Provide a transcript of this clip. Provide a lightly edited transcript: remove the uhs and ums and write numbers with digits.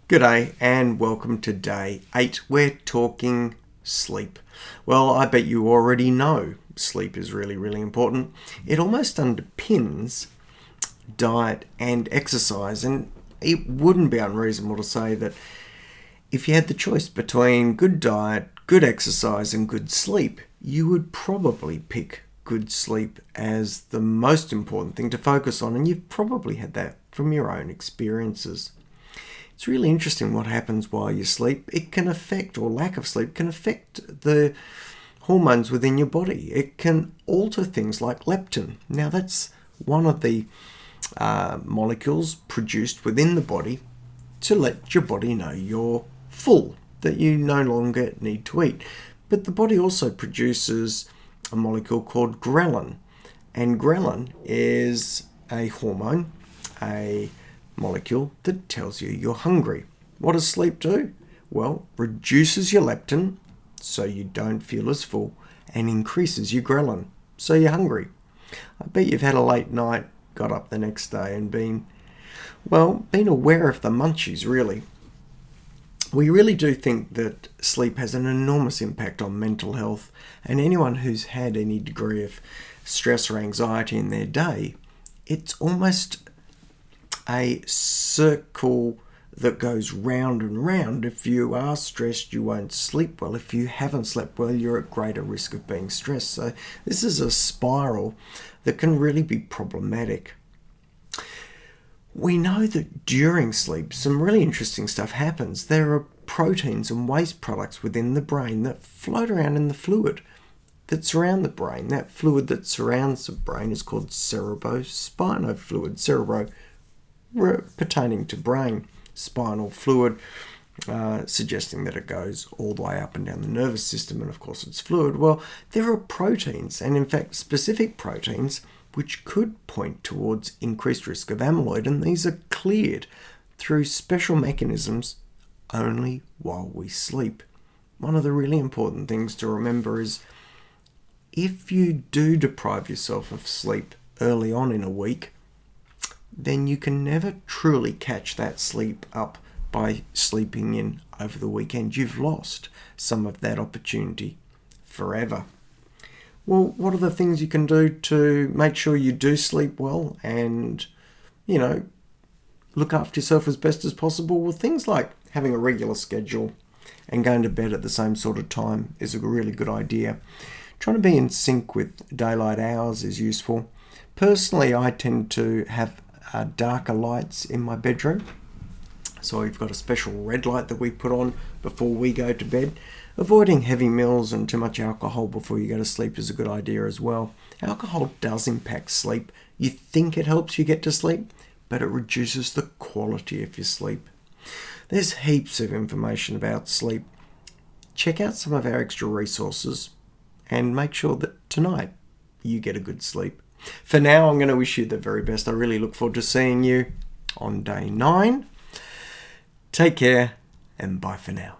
G'day and welcome to day 8. We're talking sleep. Well, I bet you already know sleep is really important. It almost underpins diet and exercise, and it wouldn't be unreasonable to say that if you had the choice between good diet, good exercise and good sleep, you would probably pick good sleep as the most important thing to focus on, and you've probably had that from your own experiences. It's really interesting what happens while you sleep. It can affect, or lack of sleep, can affect the hormones within your body. It can alter things like leptin. Now that's one of the molecules produced within the body to let your body know you're full, that you no longer need to eat. But the body also produces a molecule called ghrelin. And ghrelin is a hormone, a molecule that tells you you're hungry. What does sleep do? Well, reduces your leptin so you don't feel as full and increases your ghrelin so you're hungry. I bet you've had a late night, got up the next day and been aware of the munchies, really. We really do think that sleep has an enormous impact on mental health, and anyone who's had any degree of stress or anxiety in their day, it's almost a circle that goes round and round. If you are stressed, you won't sleep well. If you haven't slept well, you're at greater risk of being stressed. So this is a spiral that can really be problematic. We know that during sleep, some really interesting stuff happens. There are proteins and waste products within the brain that float around in the fluid that surround the brain. That fluid that surrounds the brain is called cerebrospinal fluid. Pertaining to brain, spinal fluid, suggesting that it goes all the way up and down the nervous system, and of course it's fluid. Well, there are proteins, and in fact specific proteins, which could point towards increased risk of amyloid, and these are cleared through special mechanisms only while we sleep. One of the really important things to remember is if you do deprive yourself of sleep early on in a week, then you can never truly catch that sleep up by sleeping in over the weekend. You've lost some of that opportunity forever. Well, what are the things you can do to make sure you do sleep well and, look after yourself as best as possible? Well, things like having a regular schedule and going to bed at the same sort of time is a really good idea. Trying to be in sync with daylight hours is useful. Personally, I tend to have darker lights in my bedroom. So we've got a special red light that we put on before we go to bed. Avoiding heavy meals and too much alcohol before you go to sleep is a good idea as well. Alcohol does impact sleep. You think it helps you get to sleep, but it reduces the quality of your sleep. There's heaps of information about sleep. Check out some of our extra resources and make sure that tonight you get a good sleep. For now, I'm going to wish you the very best. I really look forward to seeing you on day 9. Take care and bye for now.